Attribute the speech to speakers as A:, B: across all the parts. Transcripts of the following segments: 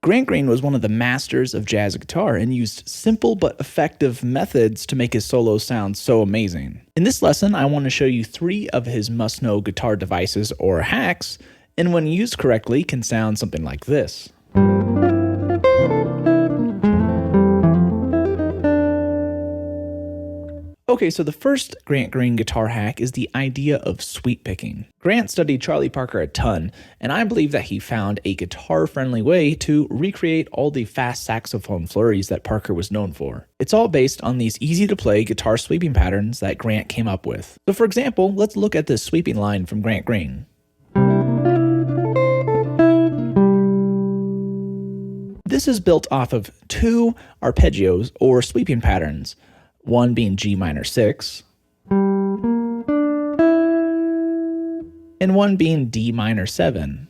A: Grant Green was one of the masters of jazz guitar and used simple but effective methods to make his solos sound so amazing. In this lesson, I want to show you 3 of his must-know guitar devices or hacks, and when used correctly can sound something like this. Okay, so the first Grant Green guitar hack is the idea of sweep picking. Grant studied Charlie Parker a ton, and I believe that he found a guitar-friendly way to recreate all the fast saxophone flurries that Parker was known for. It's all based on these easy-to-play guitar sweeping patterns that Grant came up with. So for example, let's look at this sweeping line from Grant Green. This is built off of 2 arpeggios or sweeping patterns. One being G minor 6, and one being D minor 7.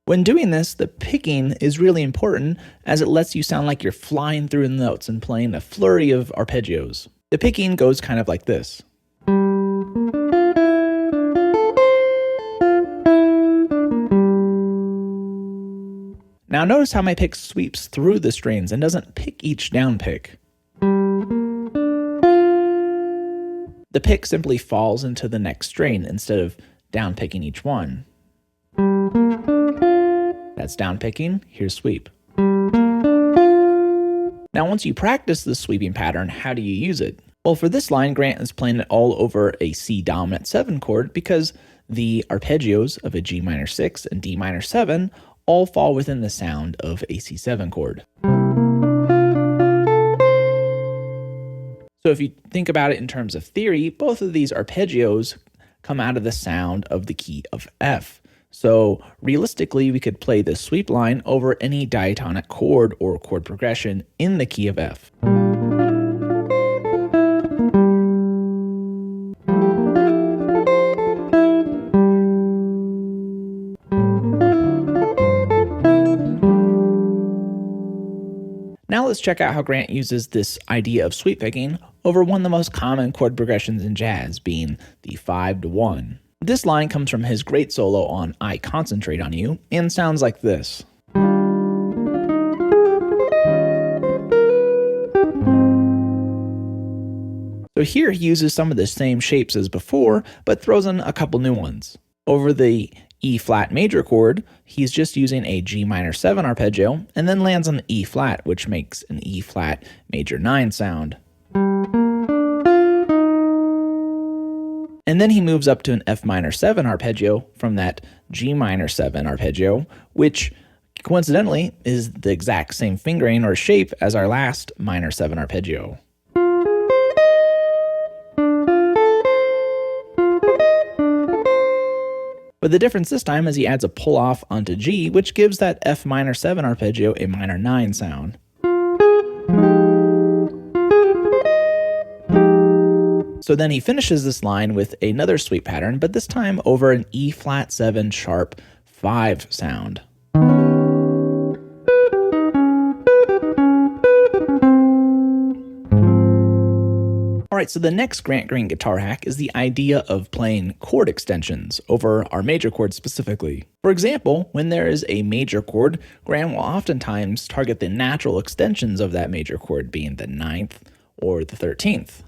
A: When doing this, the picking is really important as it lets you sound like you're flying through the notes and playing a flurry of arpeggios. The picking goes kind of like this. Now notice how my pick sweeps through the strings and doesn't pick each down pick. The pick simply falls into the next string instead of down picking each one. That's down picking, here's sweep. Now once you practice the sweeping pattern, how do you use it? Well, for this line, Grant is playing it all over a C dominant 7 chord because the arpeggios of a G minor 6 and D minor 7 all fall within the sound of a C7 chord. So if you think about it in terms of theory, both of these arpeggios come out of the sound of the key of F. So realistically, we could play this sweep line over any diatonic chord or chord progression in the key of F. Now let's check out how Grant uses this idea of sweep picking over one of the most common chord progressions in jazz, being the 5-1. This line comes from his great solo on I Concentrate on You and sounds like this. So here he uses some of the same shapes as before, but throws in a couple new ones. Over the E flat major chord, he's just using a G minor 7 arpeggio and then lands on the E flat, which makes an E flat major 9 sound. And then he moves up to an F minor 7 arpeggio from that G minor 7 arpeggio, which coincidentally is the exact same fingering or shape as our last minor 7 arpeggio. But the difference this time is he adds a pull off onto G, which gives that F minor 7 arpeggio a minor 9 sound. So then he finishes this line with another sweep pattern, but this time over an E flat 7 sharp 5 sound. Alright, so the next Grant Green guitar hack is the idea of playing chord extensions over our major chord specifically. For example, when there is a major chord, Grant will oftentimes target the natural extensions of that major chord, being the 9th or the 13th.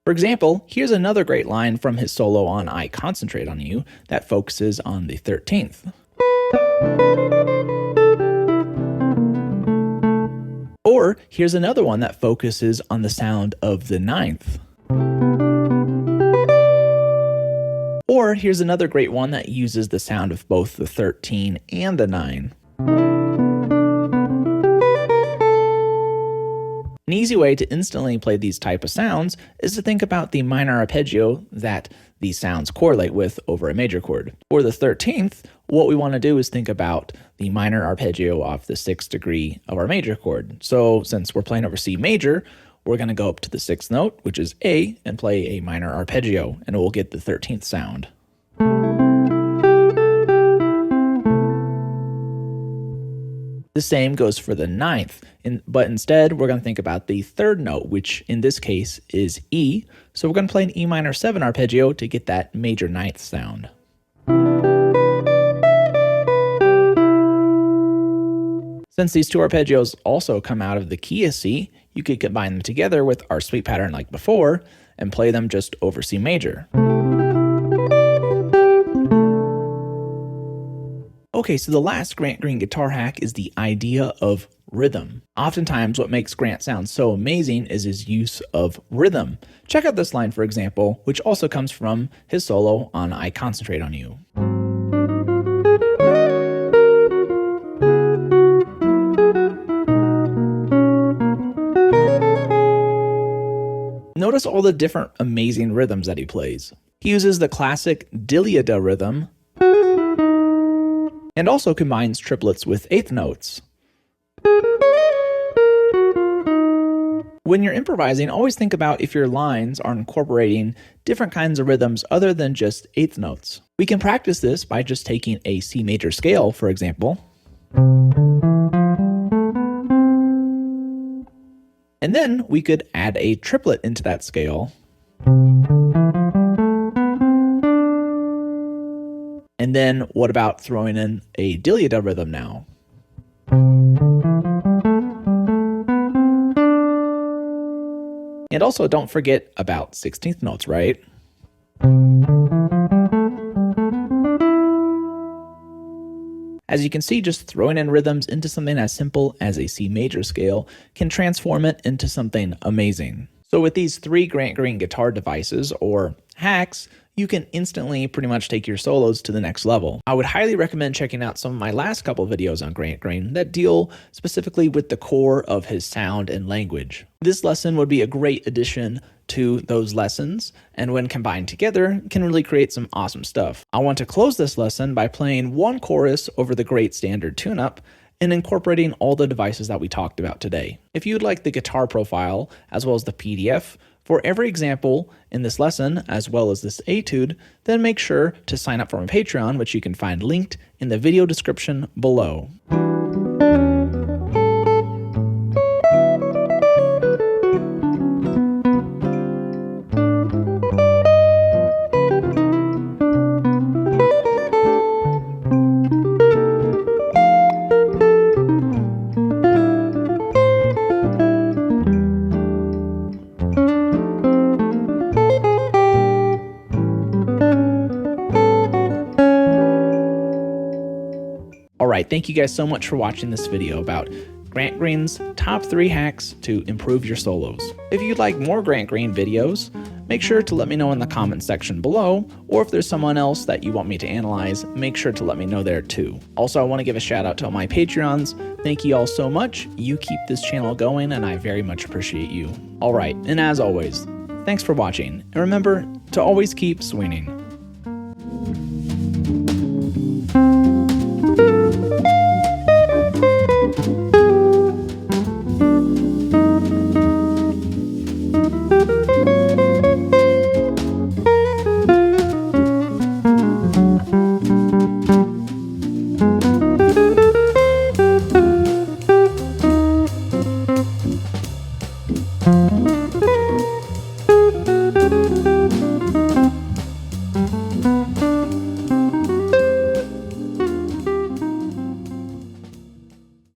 A: For example, here's another great line from his solo on I Concentrate on You that focuses on the 13th. Or here's another one that focuses on the sound of the 9th. Or here's another great one that uses the sound of both the 13 and the 9. An easy way to instantly play these type of sounds is to think about the minor arpeggio that these sounds correlate with over a major chord. For the 13th, what we want to do is think about the minor arpeggio off the 6th degree of our major chord. So since we're playing over C major, we're going to go up to the 6th note, which is A, and play a minor arpeggio, and we'll get the 13th sound. The same goes for the 9th. But instead, we're going to think about the third note, which in this case is E. So we're going to play an E minor 7 arpeggio to get that major ninth sound. Since these two arpeggios also come out of the key of C, you could combine them together with our sweep pattern like before and play them just over C major. Okay, so the last Grant Green guitar hack is the idea of rhythm. Oftentimes what makes Grant sound so amazing is his use of rhythm. Check out this line, for example, which also comes from his solo on I Concentrate on You. Notice all the different amazing rhythms that he plays. He uses the classic dilly-a-da rhythm and also combines triplets with eighth notes. When you're improvising, always think about if your lines are incorporating different kinds of rhythms other than just eighth notes. We can practice this by just taking a C major scale, for example, and then we could add a triplet into that scale. And then what about throwing in a dilly-a-da rhythm now? And also don't forget about 16th notes, right? As you can see, just throwing in rhythms into something as simple as a C major scale can transform it into something amazing. So with these three Grant Green guitar devices, or hacks, you can instantly pretty much take your solos to the next level. I would highly recommend checking out some of my last couple videos on Grant Green that deal specifically with the core of his sound and language. This lesson would be a great addition to those lessons, and when combined together, can really create some awesome stuff. I want to close this lesson by playing one chorus over the great standard tune-up and incorporating all the devices that we talked about today. If you'd like the guitar profile, as well as the PDF, for every example in this lesson, as well as this etude, then make sure to sign up for my Patreon, which you can find linked in the video description below. Alright, thank you guys so much for watching this video about Grant Green's top 3 hacks to improve your solos. If you'd like more Grant Green videos, make sure to let me know in the comments section below, or if there's someone else that you want me to analyze, make sure to let me know there too. Also, I want to give a shout out to all my Patreons. Thank you all so much. You keep this channel going, and I very much appreciate you. Alright, and as always, thanks for watching, and remember to always keep swinging.